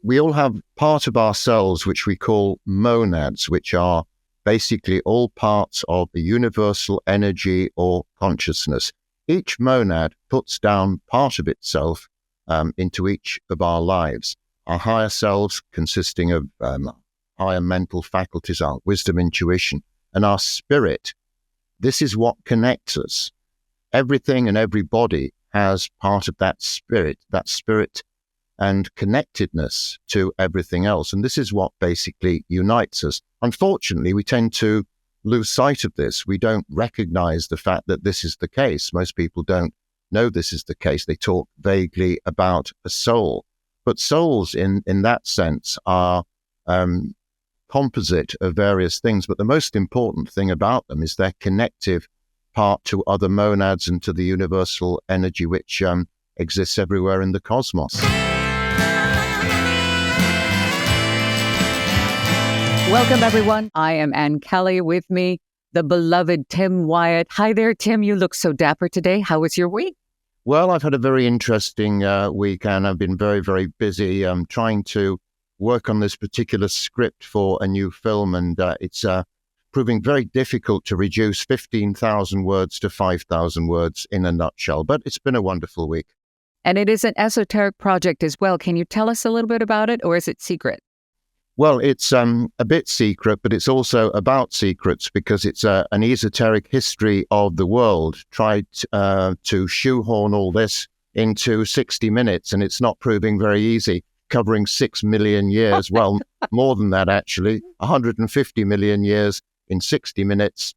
we all have part of ourselves which we call monads, which are basically all parts of the universal energy or consciousness. Each monad puts down part of itself into each of our lives. Our higher selves consisting of higher mental faculties, our wisdom, intuition, and our spirit. This is what connects us. Everything and everybody has part of that spirit and connectedness to everything else. And this is what basically unites us. Unfortunately, we tend to lose sight of this. We don't recognize the fact that this is the case. Most people don't know this is the case. They talk vaguely about a soul. But souls in that sense are composite of various things. But the most important thing about them is their connective part to other monads and to the universal energy which exists everywhere in the cosmos. Welcome, everyone. I am Ann Kelly. With me, the beloved Tim Wyatt. Hi there, Tim. You look so dapper today. How was your week? Well, I've had a very interesting week, and I've been very, very busy trying to work on this particular script for a new film, and it's proving very difficult to reduce 15,000 words to 5,000 words in a nutshell. But it's been a wonderful week. And it is an esoteric project as well. Can you tell us a little bit about it, or is it secret? Well, it's a bit secret, but it's also about secrets because it's an esoteric history of the world. Tried to shoehorn all this into 60 minutes, and it's not proving very easy, covering 6 million years. Well, more than that, actually, 150 million years in 60 minutes.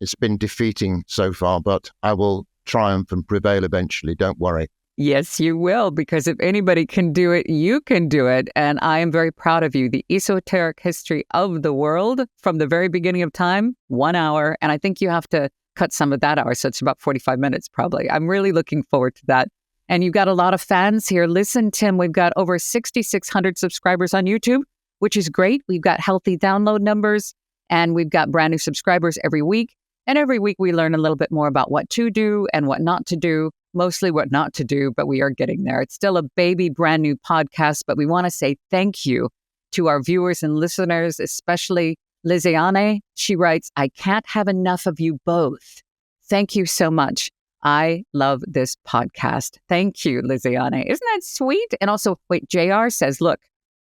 It's been defeating so far, but I will triumph and prevail eventually. Don't worry. Yes, you will, because if anybody can do it, you can do it. And I am very proud of you. The esoteric history of the world from the very beginning of time, 1 hour. And I think you have to cut some of that hour. So it's about 45 minutes, probably. I'm really looking forward to that. And you've got a lot of fans here. Listen, Tim, we've got over 6,600 subscribers on YouTube, which is great. We've got healthy download numbers, and we've got brand new subscribers every week. And every week we learn a little bit more about what to do and what not to do. Mostly what not to do, but we are getting there. It's still a baby brand new podcast, but we want to say thank you to our viewers and listeners, especially Liziane. She writes, I can't have enough of you both. Thank you so much. I love this podcast. Thank you, Liziane. Isn't that sweet? And also, wait, JR says, look,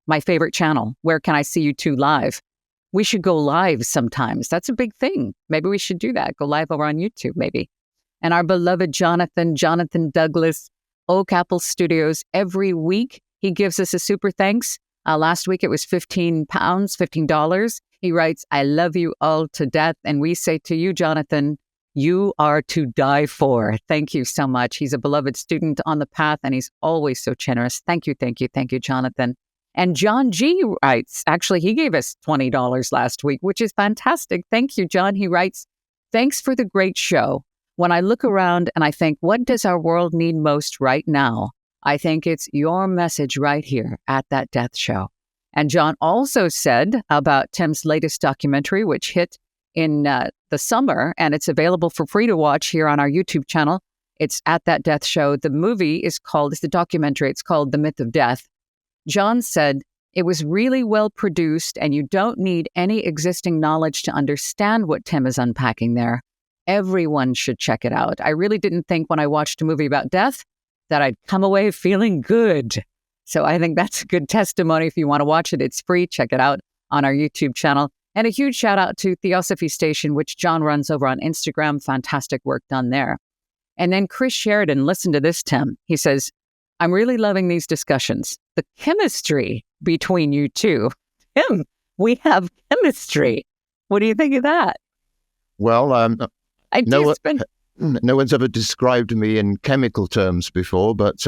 my favorite channel. Where can I see you two live? We should go live sometimes. That's a big thing. Maybe we should do that. Go live over on YouTube, maybe. And our beloved Jonathan Douglas, Oak Apple Studios, every week he gives us a super thanks. Last week it was $15. He writes, I love you all to death. And we say to you, Jonathan, you are to die for. Thank you so much. He's a beloved student on the path, and he's always so generous. Thank you, Jonathan. And John G. writes, actually, he gave us $20 last week, which is fantastic. Thank you, John. He writes, thanks for the great show. When I look around and I think, what does our world need most right now? I think it's your message right here at That Death Show. And John also said about Tim's latest documentary, which hit in the summer, and it's available for free to watch here on our YouTube channel. It's at That Death Show. The movie it's the documentary. It's called The Myth of Death. John said, it was really well produced, and you don't need any existing knowledge to understand what Tim is unpacking there. Everyone should check it out. I really didn't think when I watched a movie about death that I'd come away feeling good. So I think that's a good testimony. If you want to watch it, it's free. Check it out on our YouTube channel. And a huge shout out to Theosophy Station, which John runs over on Instagram. Fantastic work done there. And then Chris Sheridan, listen to this, Tim. He says, I'm really loving these discussions. The chemistry between you two. Tim, we have chemistry. What do you think of that? Well, no one's ever described me in chemical terms before, but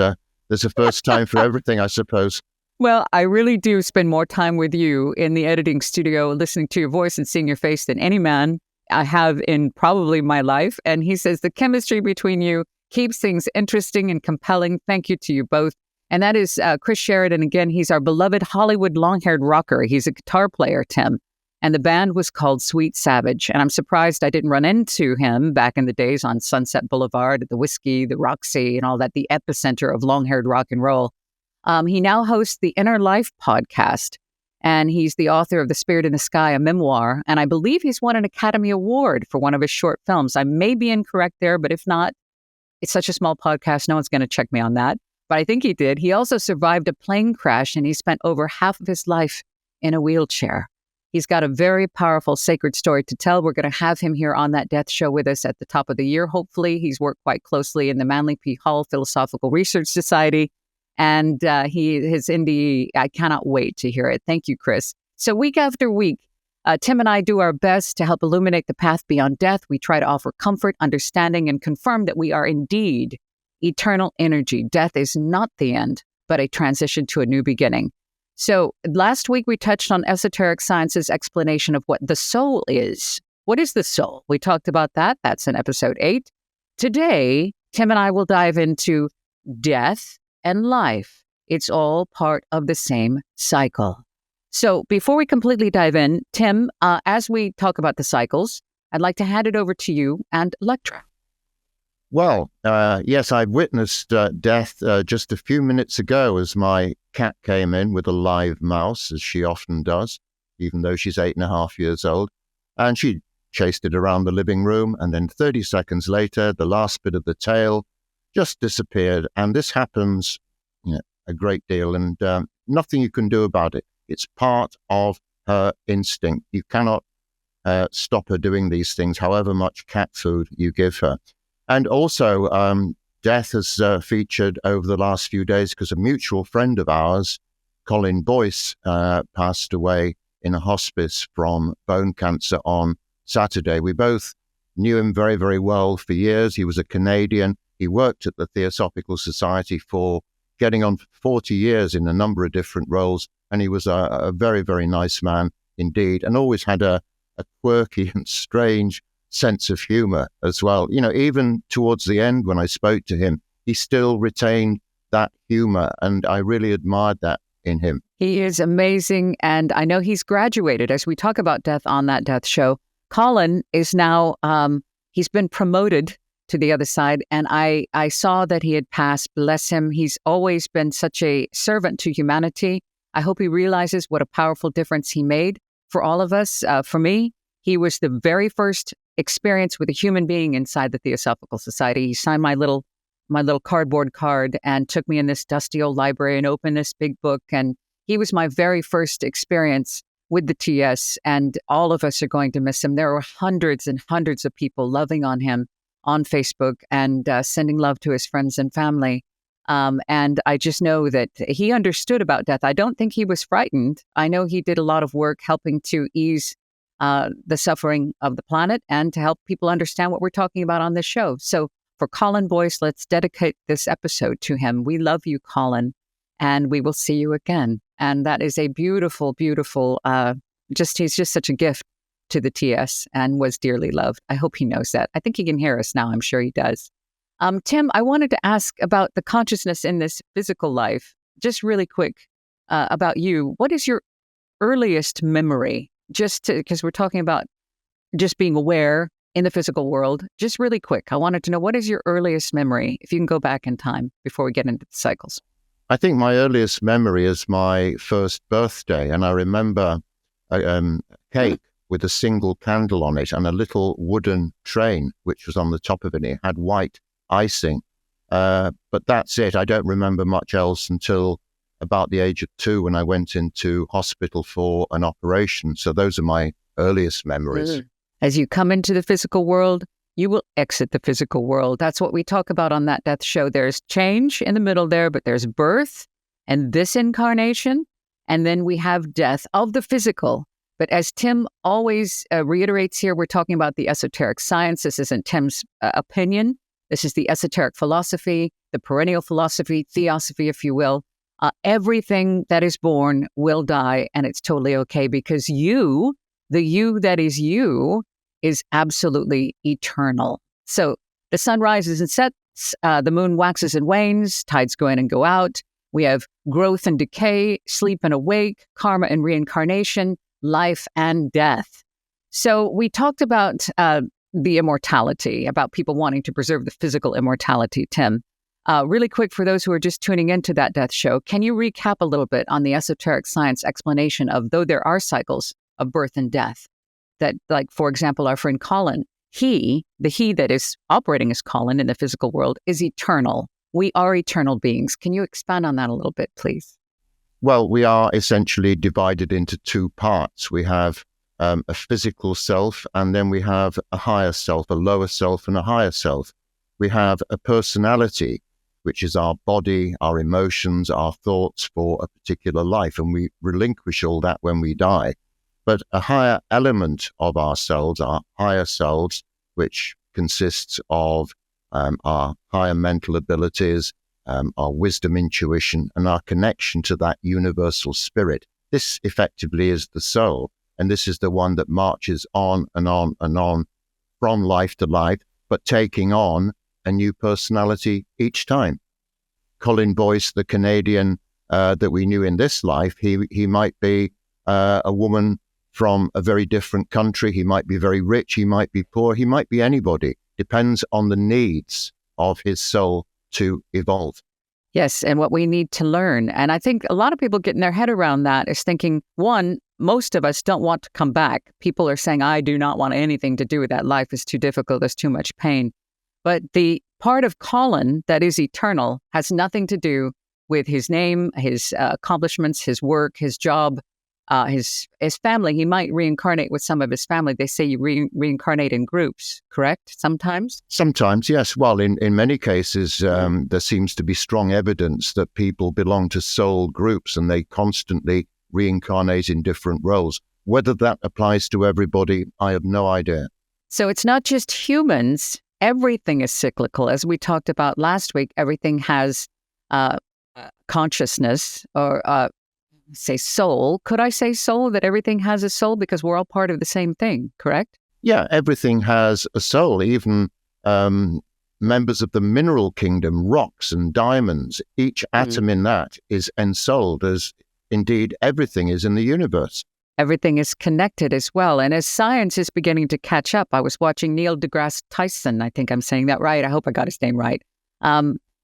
there's a first time for everything, I suppose. Well, I really do spend more time with you in the editing studio, listening to your voice and seeing your face than any man I have in probably my life. And he says the chemistry between you keeps things interesting and compelling. Thank you to you both. And that is Chris Sheridan. Again, he's our beloved Hollywood long-haired rocker. He's a guitar player, Tim. And the band was called Sweet Savage. And I'm surprised I didn't run into him back in the days on Sunset Boulevard, at the Whiskey, the Roxy, and all that, the epicenter of long-haired rock and roll. He now hosts the Inner Life podcast, and he's the author of The Spirit in the Sky, a memoir. And I believe he's won an Academy Award for one of his short films. I may be incorrect there, but if not, it's such a small podcast, no one's going to check me on that. But I think he did. He also survived a plane crash, and he spent over half of his life in a wheelchair. He's got a very powerful, sacred story to tell. We're going to have him here on That Death Show with us at the top of the year, hopefully. He's worked quite closely in the Manly P. Hall Philosophical Research Society, and his indie. I cannot wait to hear it. Thank you, Chris. So week after week, Tim and I do our best to help illuminate the path beyond death. We try to offer comfort, understanding, and confirm that we are indeed eternal energy. Death is not the end, but a transition to a new beginning. So last week we touched on esoteric science's explanation of what the soul is. What is the soul? We talked about that. That's in episode 8. Today, Tim and I will dive into death and life. It's all part of the same cycle. So before we completely dive in, Tim, as we talk about the cycles, I'd like to hand it over to you and Lectra. Well, yes, I witnessed death just a few minutes ago as my cat came in with a live mouse, as she often does, even though she's 8.5 years old. And she chased it around the living room. And then 30 seconds later, the last bit of the tail just disappeared. And this happens a great deal, and nothing you can do about it. It's part of her instinct. You cannot stop her doing these things, however much cat food you give her. And also, death has featured over the last few days because a mutual friend of ours, Colin Boyce, passed away in a hospice from bone cancer on Saturday. We both knew him very, very well for years. He was a Canadian. He worked at the Theosophical Society for getting on 40 years in a number of different roles. And he was a very, very nice man indeed, and always had a quirky and strange sense of humor as well. Even towards the end when I spoke to him, he still retained that humor, and I really admired that in him. He is amazing, and I know he's graduated. As we talk about death on That Death Show, Colin is now, he's been promoted to the other side, and I saw that he had passed. Bless him. He's always been such a servant to humanity. I hope he realizes what a powerful difference he made for all of us. For me, he was the very first experience with a human being inside the Theosophical Society. He signed my little cardboard card and took me in this dusty old library and opened this big book. And he was my very first experience with the TS, and all of us are going to miss him. There were hundreds and hundreds of people loving on him on Facebook and sending love to his friends and family. And I just know that he understood about death. I don't think he was frightened. I know he did a lot of work helping to ease the suffering of the planet and to help people understand what we're talking about on this show. So for Colin Boyce, let's dedicate this episode to him. We love you, Colin, and we will see you again. And that is a beautiful, beautiful, he's just such a gift to the TS and was dearly loved. I hope he knows that. I think he can hear us now. I'm sure he does. Tim, I wanted to ask about the consciousness in this physical life, just really quick about you. What is your earliest memory? Because we're talking about just being aware in the physical world, just really quick. I wanted to know, what is your earliest memory, if you can go back in time before we get into the cycles? I think my earliest memory is my first birthday, and I remember a cake with a single candle on it and a little wooden train which was on the top of it. It had white icing, but that's it. I don't remember much else until about the age of 2 when I went into hospital for an operation. So those are my earliest memories. As you come into the physical world, you will exit the physical world. That's what we talk about on That Death Show. There's change in the middle there, but there's birth and this incarnation, and then we have death of the physical. But as Tim always reiterates here, we're talking about the esoteric science. This isn't Tim's opinion. This is the esoteric philosophy, the perennial philosophy, Theosophy, if you will. Everything that is born will die, and it's totally okay, because you, the you that is you, is absolutely eternal. So the sun rises and sets, the moon waxes and wanes, tides go in and go out. We have growth and decay, sleep and awake, karma and reincarnation, life and death. So we talked about the immortality, about people wanting to preserve the physical immortality, Tim. Really quick, for those who are just tuning into that death show, can you recap a little bit on the esoteric science explanation of, though there are cycles of birth and death, that, like, for example, our friend Colin, the he that is operating as Colin in the physical world is eternal. We are eternal beings. Can you expand on that a little bit, please? Well, we are essentially divided into two parts. We have a physical self, and then we have a higher self, a lower self, and a higher self. We have a personality, which is our body, our emotions, our thoughts for a particular life, and we relinquish all that when we die. But a higher element of ourselves, our higher selves, which consists of our higher mental abilities, our wisdom, intuition, and our connection to that universal spirit. This effectively is the soul, and this is the one that marches on and on and on from life to life, but taking on a new personality each time. Colin Boyce, the Canadian that we knew in this life, he might be a woman from a very different country. He might be very rich, he might be poor, he might be anybody. Depends on the needs of his soul to evolve. Yes, and what we need to learn. And I think a lot of people getting their head around that is thinking, one, most of us don't want to come back. People are saying, I do not want anything to do with that. Life is too difficult. There's too much pain. But the part of Colin that is eternal has nothing to do with his name, his accomplishments, his work, his job, his family. He might reincarnate with some of his family. They say you reincarnate in groups, correct? Sometimes? Sometimes, yes. Well, in many cases, there seems to be strong evidence that people belong to soul groups and they constantly reincarnate in different roles. Whether that applies to everybody, I have no idea. So it's not just humans. Everything is cyclical. As we talked about last week, everything has consciousness, or say soul. Could I say soul, that everything has a soul because we're all part of the same thing, correct? Yeah, everything has a soul, even members of the mineral kingdom, rocks and diamonds. Each atom in that is ensouled, as indeed everything is in the universe. Everything is connected as well. And as science is beginning to catch up, I was watching Neil deGrasse Tyson. I think I'm saying that right. I hope I got his name right.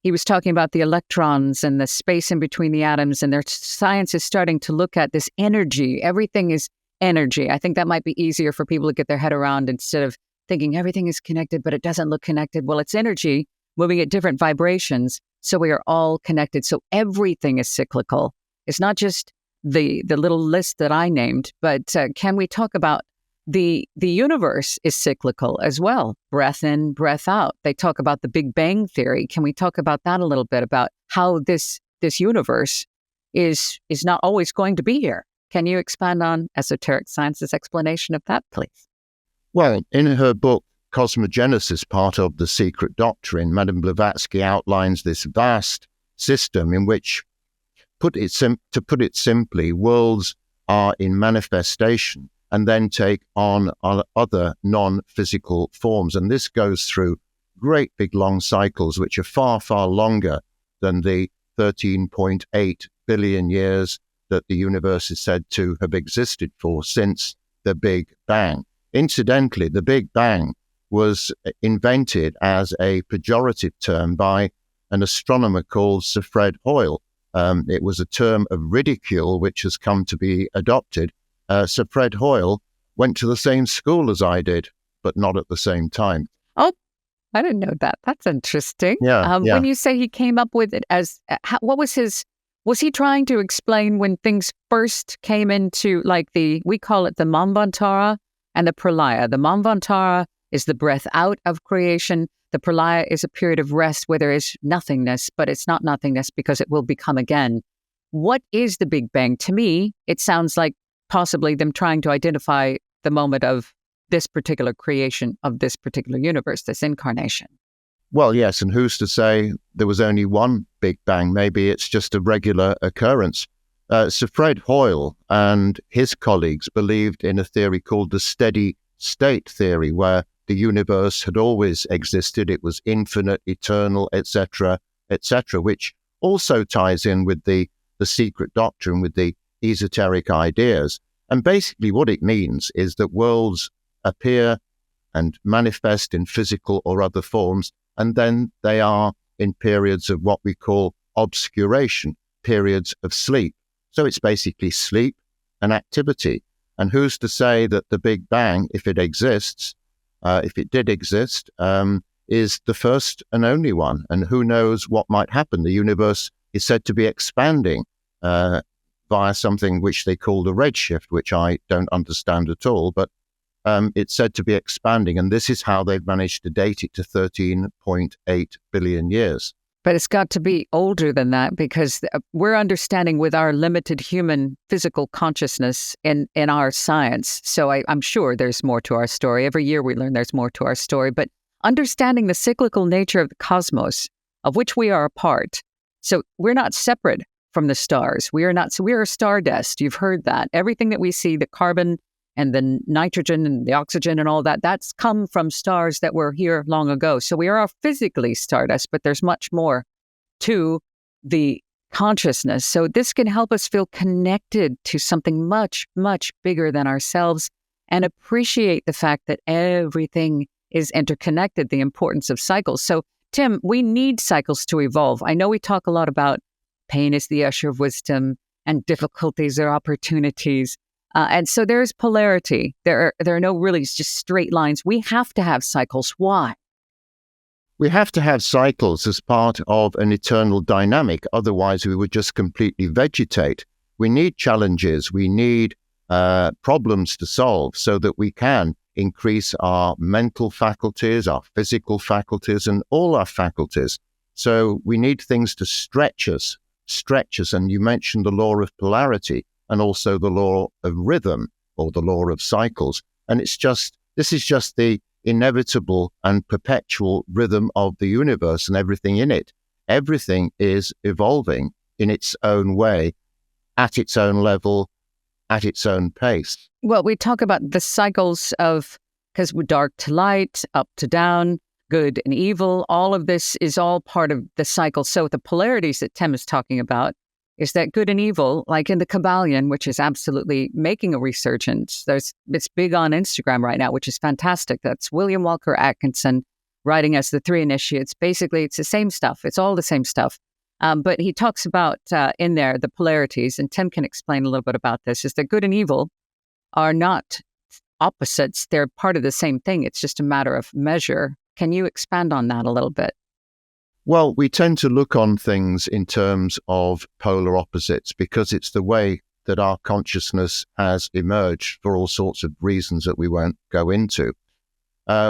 He was talking about the electrons and the space in between the atoms, and their science is starting to look at this energy. Everything is energy. I think that might be easier for people to get their head around instead of thinking everything is connected, but it doesn't look connected. Well, it's energy moving at different vibrations, so we are all connected. So everything is cyclical. It's not just the little list that I named, but can we talk about the universe is cyclical as well, breath in, breath out. They talk about the Big Bang Theory. Can we talk about that a little bit, about how this universe is not always going to be here? Can you expand on esoteric science's explanation of that, please? Well, in her book, Cosmogenesis, part of The Secret Doctrine, Madame Blavatsky outlines this vast system in which, to put it simply, worlds are in manifestation and then take on other non-physical forms. And this goes through great big long cycles, which are far, far longer than the 13.8 billion years that the universe is said to have existed for since the Big Bang. Incidentally, the Big Bang was invented as a pejorative term by an astronomer called Sir Fred Hoyle. It was a term of ridicule which has come to be adopted. Sir Fred Hoyle went to the same school as I did, but not at the same time. Oh, I didn't know that. That's interesting. Yeah. When you say he came up with it as, what was his, was he trying to explain when things first came into, like we call it the Manvantara and the Pralaya. The Manvantara is the breath out of creation. The Pralaya is a period of rest where there is nothingness, but it's not nothingness because it will become again. What is the Big Bang? To me, it sounds like possibly them trying to identify the moment of this particular creation of this particular universe, this incarnation. Well, yes, and who's to say there was only one Big Bang? Maybe it's just a regular occurrence. Sir Fred Hoyle and his colleagues believed in a theory called the steady state theory, where the universe had always existed. It was infinite, eternal, etc., which also ties in with the secret doctrine, with the esoteric ideas. And basically what it means is that worlds appear and manifest in physical or other forms, and then they are in periods of what we call obscuration, periods of sleep. So it's basically sleep and activity. And who's to say that the Big Bang, if it exists, if it did exist, is the first and only one? And who knows what might happen? The universe is said to be expanding via something which they call the redshift, which I don't understand at all, but it's said to be expanding. And this is how they've managed to date it to 13.8 billion years. But it's got to be older than that, because we're understanding with our limited human physical consciousness in our science. So I'm sure there's more to our story. Every year we learn there's more to our story. But understanding the cyclical nature of the cosmos, of which we are a part. So we're not separate from the stars. We are stardust. You've heard that. Everything that we see, the carbon and the nitrogen and the oxygen and all that, that's come from stars that were here long ago. So we are physically stardust, but there's much more to the consciousness. So this can help us feel connected to something much, much bigger than ourselves and appreciate the fact that everything is interconnected, the importance of cycles. So Tim, we need cycles to evolve. I know we talk a lot about pain is the usher of wisdom and difficulties are opportunities. And so there's polarity. There are no really just straight lines. We have to have cycles. Why? We have to have cycles as part of an eternal dynamic. Otherwise, we would just completely vegetate. We need challenges. We need problems to solve so that we can increase our mental faculties, our physical faculties, and all our faculties. So we need things to stretch us. And you mentioned the law of polarity and also the law of rhythm or the law of cycles. And this is just the inevitable and perpetual rhythm of the universe and everything in it. Everything is evolving in its own way, at its own level, at its own pace. Well, we talk about the cycles of, because we're dark to light, up to down, good and evil. All of this is all part of the cycle. So the polarities that Tim is talking about is that good and evil, like in the Kybalion, which is absolutely making a resurgence. It's big on Instagram right now, which is fantastic. That's William Walker Atkinson writing as the Three Initiates. Basically, it's the same stuff. It's all the same stuff. But he talks about in there the polarities, and Tim can explain a little bit about this, is that good and evil are not opposites. They're part of the same thing. It's just a matter of measure. Can you expand on that a little bit? Well, we tend to look on things in terms of polar opposites because it's the way that our consciousness has emerged for all sorts of reasons that we won't go into.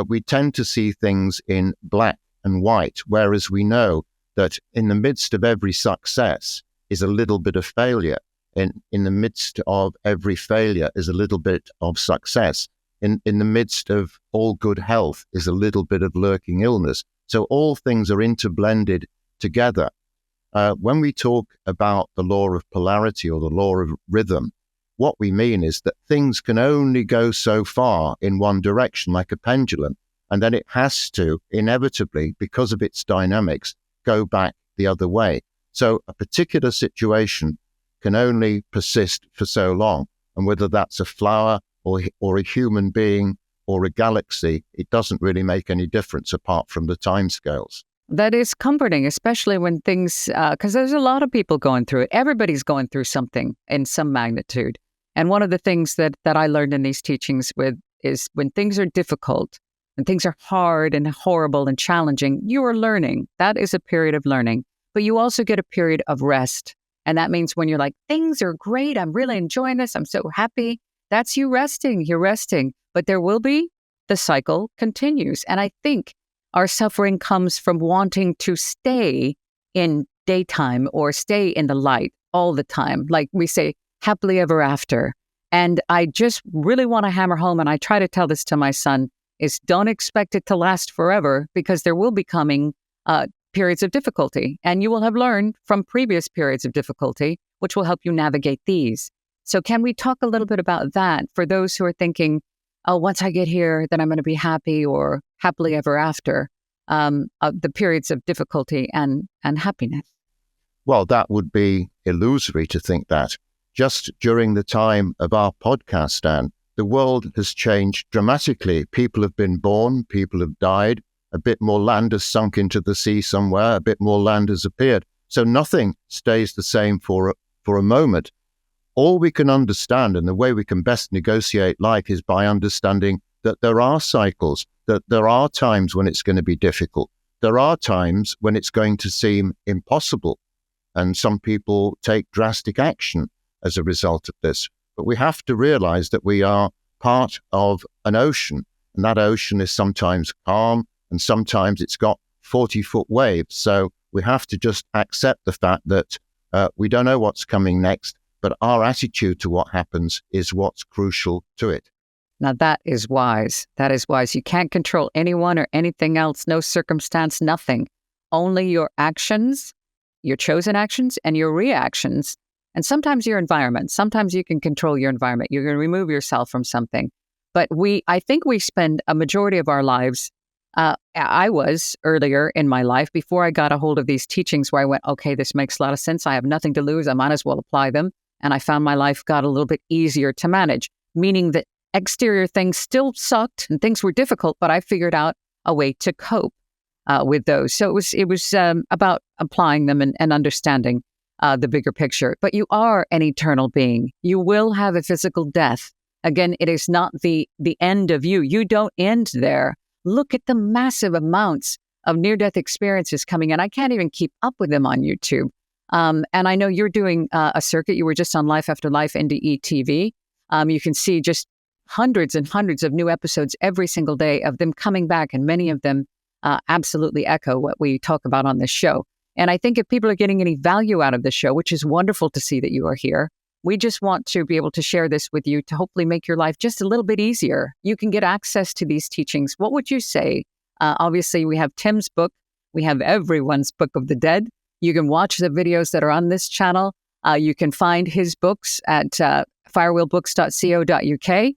We tend to see things in black and white, whereas we know that in the midst of every success is a little bit of failure. In the midst of every failure is a little bit of success. In the midst of all good health is a little bit of lurking illness. So all things are interblended together. When we talk about the law of polarity or the law of rhythm, what we mean is that things can only go so far in one direction, like a pendulum, and then it has to, inevitably, because of its dynamics, go back the other way. So a particular situation can only persist for so long, and whether that's a flower or a human being or a galaxy, it doesn't really make any difference apart from the timescales. That is comforting, especially when things, because there's a lot of people going through it. Everybody's going through something in some magnitude. And one of the things that I learned in these teachings is when things are difficult and things are hard and horrible and challenging, you are learning. That is a period of learning. But you also get a period of rest. And that means when you're like, things are great, I'm really enjoying this, I'm so happy, that's you resting, you're resting. But there will be, the cycle continues. And I think our suffering comes from wanting to stay in daytime or stay in the light all the time. Like we say, happily ever after. And I just really want to hammer home, and I try to tell this to my son, is don't expect it to last forever, because there will be coming periods of difficulty. And you will have learned from previous periods of difficulty, which will help you navigate these. So can we talk a little bit about that for those who are thinking, oh, once I get here, then I'm going to be happy or happily ever after, the periods of difficulty and happiness? Well, that would be illusory to think that. Just during the time of our podcast, Anne, the world has changed dramatically. People have been born, people have died, a bit more land has sunk into the sea somewhere, a bit more land has appeared. So nothing stays the same for a moment. All we can understand, and the way we can best negotiate life, is by understanding that there are cycles, that there are times when it's going to be difficult. There are times when it's going to seem impossible, and some people take drastic action as a result of this. But we have to realize that we are part of an ocean, and that ocean is sometimes calm, and sometimes it's got 40-foot waves. So we have to just accept the fact that we don't know what's coming next, but our attitude to what happens is what's crucial to it. Now that is wise. That is wise. You can't control anyone or anything else, no circumstance, nothing. Only your actions, your chosen actions, and your reactions, and sometimes your environment. Sometimes you can control your environment. You're going to remove yourself from something. But I think we spend a majority of our lives, I was earlier in my life, before I got a hold of these teachings where I went, okay, this makes a lot of sense. I have nothing to lose. I might as well apply them. And I found my life got a little bit easier to manage, meaning that exterior things still sucked and things were difficult, but I figured out a way to cope with those. So it was about applying them and understanding the bigger picture. But you are an eternal being. You will have a physical death. Again, it is not the end of you. You don't end there. Look at the massive amounts of near-death experiences coming in. I can't even keep up with them on YouTube. And I know you're doing a circuit. You were just on Life After Life, NDE TV. You can see just hundreds and hundreds of new episodes every single day of them coming back, and many of them absolutely echo what we talk about on this show. And I think if people are getting any value out of the show, which is wonderful to see that you are here, we just want to be able to share this with you to hopefully make your life just a little bit easier. You can get access to these teachings. What would you say? Obviously, we have Tim's book. We have everyone's Book of the Dead. You can watch the videos that are on this channel. You can find his books at firewheelbooks.co.uk.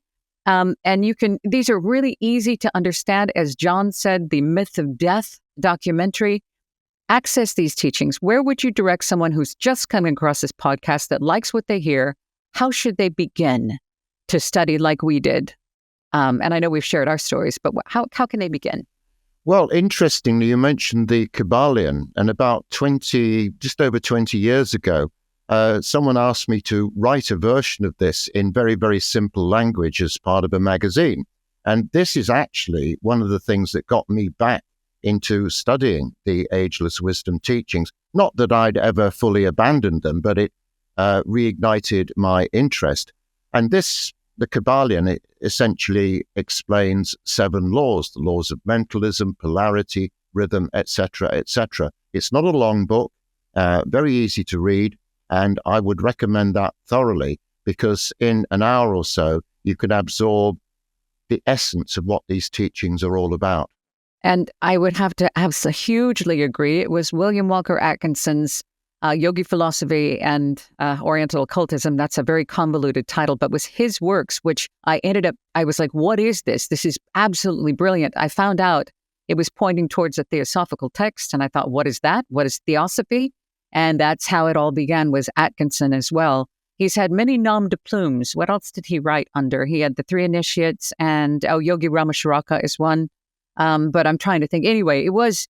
And these are really easy to understand. As John said, the Myth of Death documentary. Access these teachings. Where would you direct someone who's just coming across this podcast that likes what they hear? How should they begin to study like we did? And I know we've shared our stories, but how can they begin? Well, interestingly, you mentioned the Kybalion, and about just over 20 years ago, someone asked me to write a version of this in very, very simple language as part of a magazine. And this is actually one of the things that got me back into studying the Ageless Wisdom teachings. Not that I'd ever fully abandoned them, but it reignited my interest. And the Kybalion, it essentially explains 7 laws, the laws of mentalism, polarity, rhythm, etc., etc. It's not a long book, very easy to read, and I would recommend that thoroughly, because in an hour or so, you can absorb the essence of what these teachings are all about. And I would have to hugely agree. It was William Walker Atkinson's Yogi Philosophy and Oriental Occultism. That's a very convoluted title, but was his works, which I was like, what is this? This is absolutely brilliant. I found out it was pointing towards a theosophical text, and I thought, what is that? What is Theosophy? And that's how it all began, was Atkinson as well. He's had many nom de plumes. What else did he write under? He had the 3 Initiates, and Yogi Ramacharaka is one. But I'm trying to think. Anyway, it was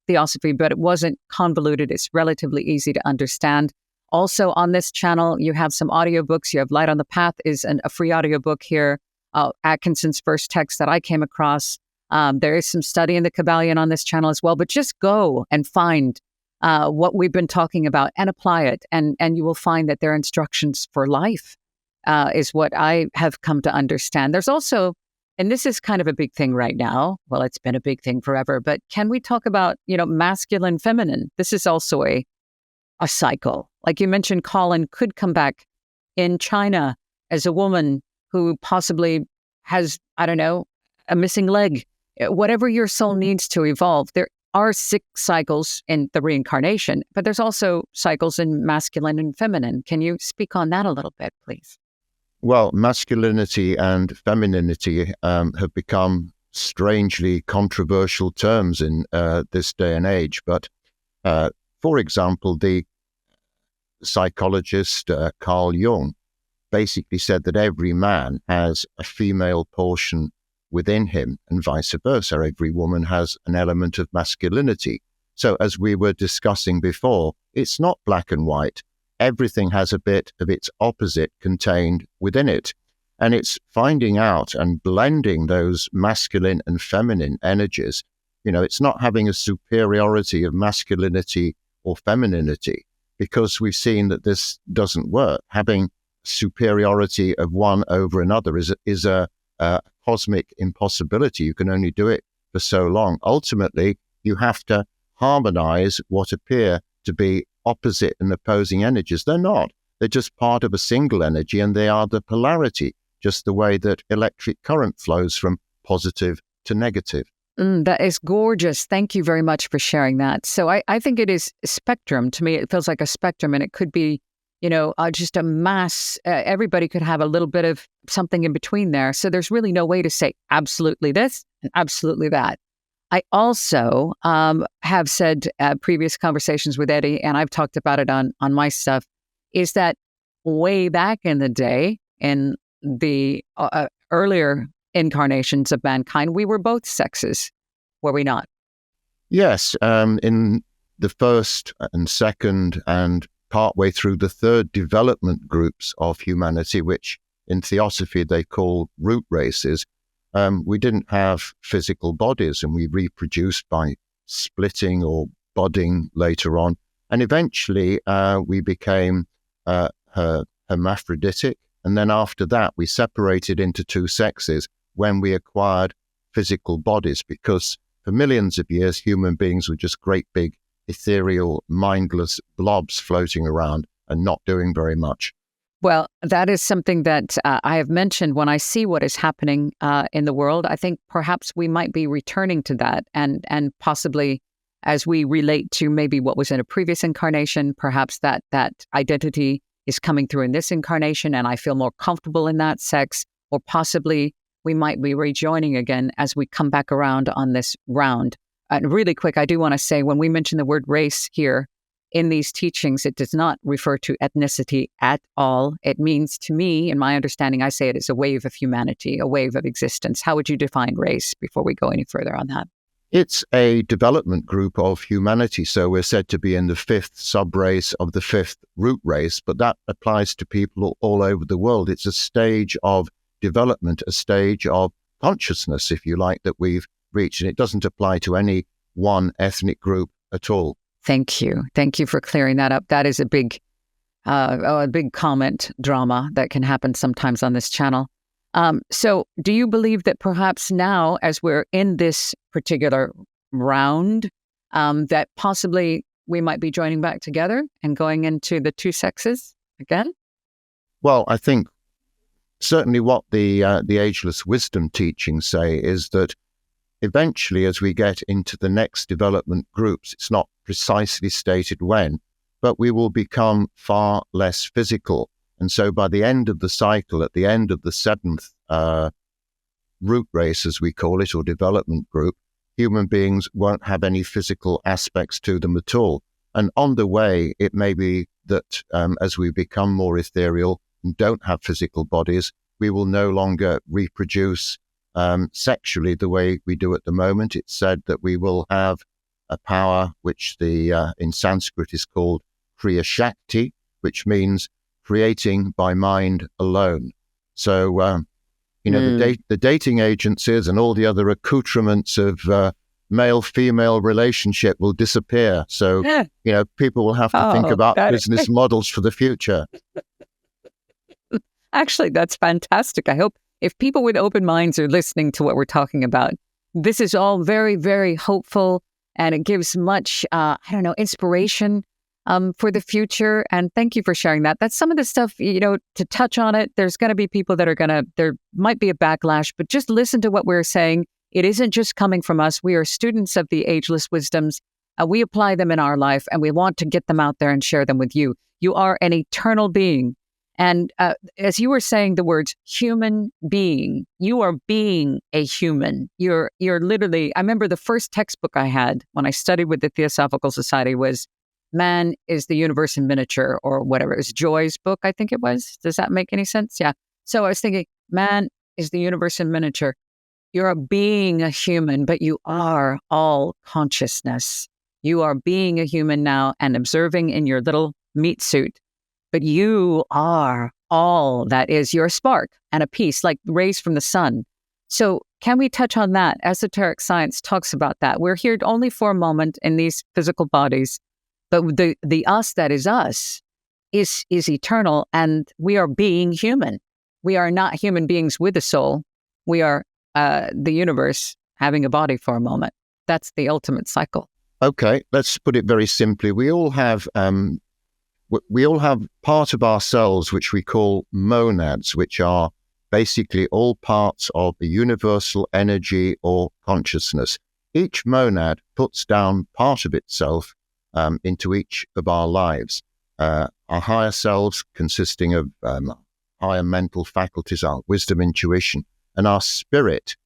Theosophy, but it wasn't convoluted. It's relatively easy to understand. Also on this channel, you have some audiobooks. You have Light on the Path is a free audiobook here. Atkinson's first text that I came across. There is some study in the Kybalion on this channel as well. But just go and find what we've been talking about and apply it. And you will find that there are instructions for life, is what I have come to understand. There's also, and this is kind of a big thing right now. Well, it's been a big thing forever, but can we talk about, masculine, feminine? This is also a cycle. Like you mentioned, Colin could come back in China as a woman who possibly has, a missing leg. Whatever your soul needs to evolve, there are 6 cycles in the reincarnation, but there's also cycles in masculine and feminine. Can you speak on that a little bit, please? Well, masculinity and femininity have become strangely controversial terms in this day and age. But, for example, the psychologist Carl Jung basically said that every man has a female portion within him, and vice versa. Every woman has an element of masculinity. So as we were discussing before, it's not black and white. Everything has a bit of its opposite contained within it. And it's finding out and blending those masculine and feminine energies. It's not having a superiority of masculinity or femininity, because we've seen that this doesn't work. Having superiority of one over another is a cosmic impossibility. You can only do it for so long. Ultimately, you have to harmonize what appear to be opposite and opposing energies. They're not. They're just part of a single energy, and they are the polarity, just the way that electric current flows from positive to negative. That is gorgeous. Thank you very much for sharing that. So I think it is a spectrum. To me, it feels like a spectrum, and it could be, just a mass. Everybody could have a little bit of something in between there. So there's really no way to say absolutely this and absolutely that. I also have said previous conversations with Eddie, and I've talked about it on my stuff, is that way back in the day, in the earlier incarnations of mankind, we were both sexes, were we not? Yes, in the first and second and partway through the third development groups of humanity, which in Theosophy they call root races, we didn't have physical bodies, and we reproduced by splitting or budding later on. And eventually we became hermaphroditic. And then after that, we separated into two sexes when we acquired physical bodies, because for millions of years, human beings were just great big ethereal, mindless blobs floating around and not doing very much. Well, that is something that I have mentioned when I see what is happening in the world. I think perhaps we might be returning to that, and possibly as we relate to maybe what was in a previous incarnation, perhaps that identity is coming through in this incarnation, and I feel more comfortable in that sex, or possibly we might be rejoining again as we come back around on this round. And really quick, I do want to say, when we mention the word race here in these teachings, it does not refer to ethnicity at all. It means, to me, in my understanding, I say it is a wave of humanity, a wave of existence. How would you define race before we go any further on that? It's a development group of humanity. So we're said to be in the fifth sub-race of the fifth root race, but that applies to people all over the world. It's a stage of development, a stage of consciousness, if you like, that we've reached. And it doesn't apply to any one ethnic group at all. Thank you. Thank you for clearing that up. That is a big comment drama that can happen sometimes on this channel. So do you believe that perhaps now, as we're in this particular round, that possibly we might be joining back together and going into the two sexes again? Well, I think certainly what the ageless wisdom teachings say is that eventually, as we get into the next development groups, it's not precisely stated when, but we will become far less physical. And so by the end of the cycle, at the end of the seventh root race, as we call it, or development group, human beings won't have any physical aspects to them at all. And on the way, it may be that as we become more ethereal and don't have physical bodies, we will no longer reproduce sexually the way we do at the moment. It's said that we will have a power which in Sanskrit is called Kriya Shakti, which means creating by mind alone. So, the dating agencies and all the other accoutrements of male-female relationship will disappear. So, people will have to think about business models for the future. Actually, that's fantastic. I hope if people with open minds are listening to what we're talking about, this is all very, very hopeful, and it gives much, inspiration for the future. And thank you for sharing that. That's some of the stuff, to touch on it. There's going to be people that are there might be a backlash, but just listen to what we're saying. It isn't just coming from us. We are students of the ageless wisdoms. We apply them in our life, and we want to get them out there and share them with you. You are an eternal being. And as you were saying the words human being, you are being a human. You're literally, I remember the first textbook I had when I studied with the Theosophical Society was Man is the Universe in Miniature, or whatever. It was Joy's book, I think it was. Does that make any sense? Yeah. So I was thinking, man is the universe in miniature. You're being a human, but you are all consciousness. You are being a human now and observing in your little meat suit, but you are all that is your spark and a piece, like rays from the sun. So can we touch on that? Esoteric science talks about that. We're here only for a moment in these physical bodies, but the us that is us is eternal, and we are being human. We are not human beings with a soul. We are the universe having a body for a moment. That's the ultimate cycle. Okay, let's put it very simply. We all have part of ourselves which we call monads, which are basically all parts of the universal energy or consciousness. Each monad puts down part of itself into each of our lives. Our higher selves, consisting of higher mental faculties, our wisdom, intuition, and our spirit.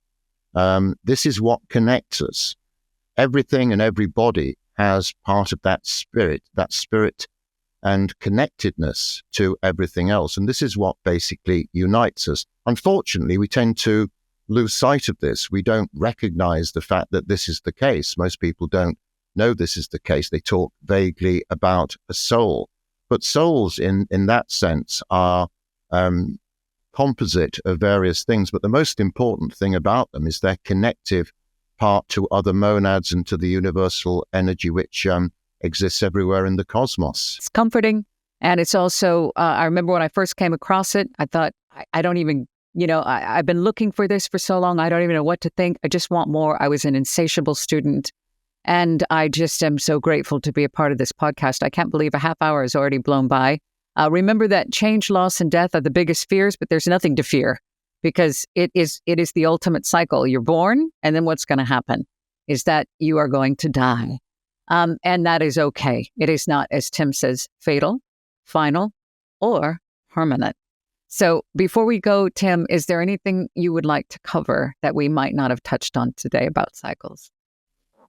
This is what connects us. Everything and everybody has part of that spirit and connectedness to everything else. And this is what basically unites us. Unfortunately, we tend to lose sight of this. We don't recognize the fact that this is the case. Most people don't know this is the case. They talk vaguely about a soul. But souls in that sense are composite of various things. But the most important thing about them is their connective part to other monads and to the universal energy which exists everywhere in the cosmos. It's comforting. And it's also, I remember when I first came across it, I thought, I don't even, I've been looking for this for so long. I don't even know what to think. I just want more. I was an insatiable student. And I just am so grateful to be a part of this podcast. I can't believe a half hour has already blown by. Remember that change, loss, and death are the biggest fears, but there's nothing to fear because it is the ultimate cycle. You're born, and then what's going to happen is that you are going to die. And that is okay. It is not, as Tim says, fatal, final, or permanent. So before we go, Tim, is there anything you would like to cover that we might not have touched on today about cycles?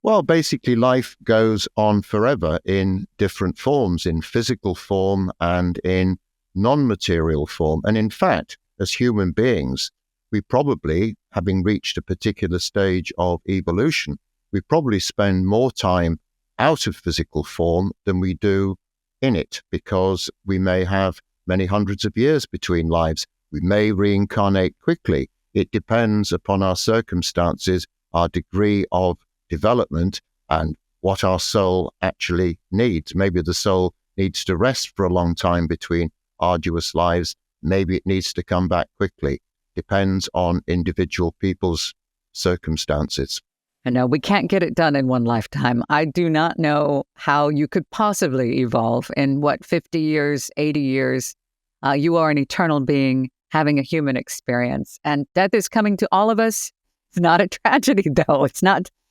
Well, basically, life goes on forever in different forms, in physical form and in non-material form. And in fact, as human beings, we probably, having reached a particular stage of evolution, we probably spend more time out of physical form than we do in it, because we may have many hundreds of years between lives. We may reincarnate quickly. It depends upon our circumstances, our degree of development, and what our soul actually needs. Maybe the soul needs to rest for a long time between arduous lives. Maybe it needs to come back quickly. Depends on individual people's circumstances. I know we can't get it done in one lifetime. I do not know how you could possibly evolve in 50 years, 80 years. You are an eternal being having a human experience, and death is coming to all of us. It's not a tragedy, though.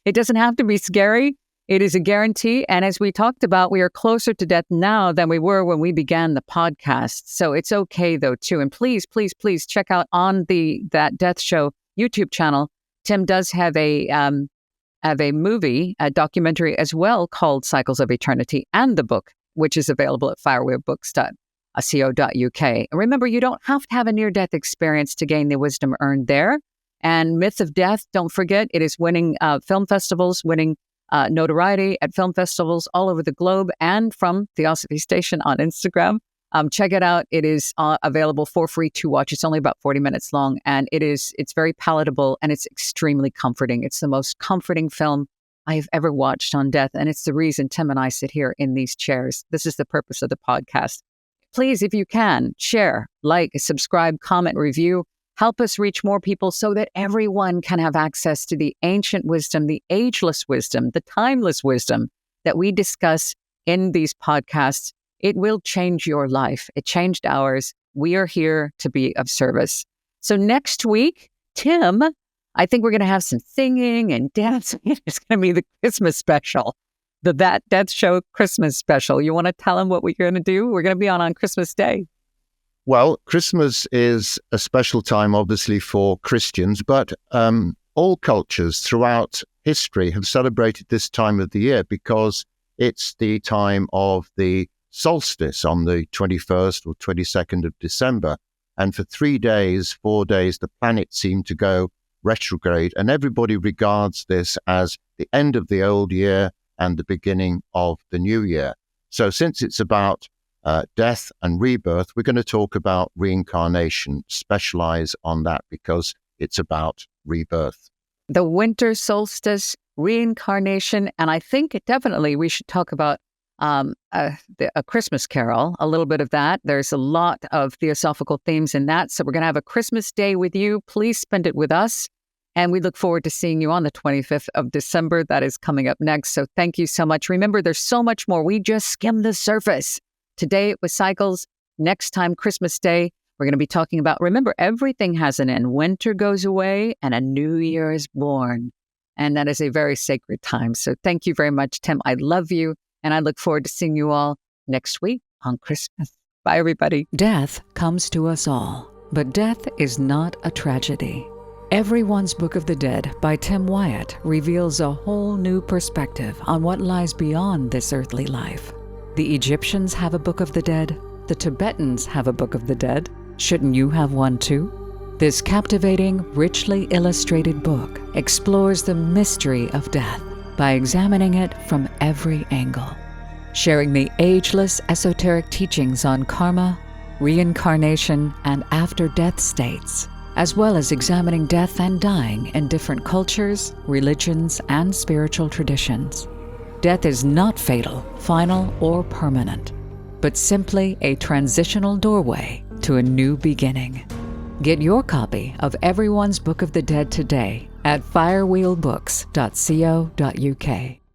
It doesn't have to be scary. It is a guarantee. And as we talked about, we are closer to death now than we were when we began the podcast. So it's okay, though, too. And please, please, please check out on that Death Show YouTube channel. Tim does have a movie, a documentary as well, called Cycles of Eternity, and the book, which is available at firewarebooks.co.uk. And remember, you don't have to have a near-death experience to gain the wisdom earned there. And Myth of Death, don't forget, it is winning film festivals, winning notoriety at film festivals all over the globe, and from Theosophy Station on Instagram. Check it out. It is available for free to watch. It's only about 40 minutes long, and it's very palatable, and it's extremely comforting. It's the most comforting film I have ever watched on death, and it's the reason Tim and I sit here in these chairs. This is the purpose of the podcast. Please, if you can, share, like, subscribe, comment, review. Help us reach more people so that everyone can have access to the ancient wisdom, the ageless wisdom, the timeless wisdom that we discuss in these podcasts. It will change your life. It changed ours. We are here to be of service. So next week, Tim, I think we're going to have some singing and dancing. It's going to be the Christmas special, the That Death Show Christmas special. You want to tell them what we're going to do? We're going to be on Christmas Day. Well, Christmas is a special time, obviously, for Christians, but all cultures throughout history have celebrated this time of the year because it's the time of the solstice on the 21st or 22nd of December. And for 3 days, 4 days, the planets seem to go retrograde, and everybody regards this as the end of the old year and the beginning of the new year. So since it's about death and rebirth, we're going to talk about reincarnation, specialize on that because it's about rebirth. The winter solstice, reincarnation, and I think definitely we should talk about a Christmas carol, a little bit of that. There's a lot of theosophical themes in that. So we're going to have a Christmas day with you. Please spend it with us. And we look forward to seeing you on the 25th of December. That is coming up next. So thank you so much. Remember, there's so much more. We just skimmed the surface. Today it was cycles. Next time, Christmas Day, we're going to be talking about, remember, everything has an end. Winter goes away and a new year is born. And that is a very sacred time. So thank you very much, Tim. I love you. And I look forward to seeing you all next week on Christmas. Bye, everybody. Death comes to us all, but death is not a tragedy. Everyone's Book of the Dead by Tim Wyatt reveals a whole new perspective on what lies beyond this earthly life. The Egyptians have a Book of the Dead. The Tibetans have a Book of the Dead. Shouldn't you have one too? This captivating, richly illustrated book explores the mystery of death by examining it from every angle, sharing the ageless esoteric teachings on karma, reincarnation, and after-death states, as well as examining death and dying in different cultures, religions, and spiritual traditions. Death is not fatal, final, or permanent, but simply a transitional doorway to a new beginning. Get your copy of Everyone's Book of the Dead today at firewheelbooks.co.uk.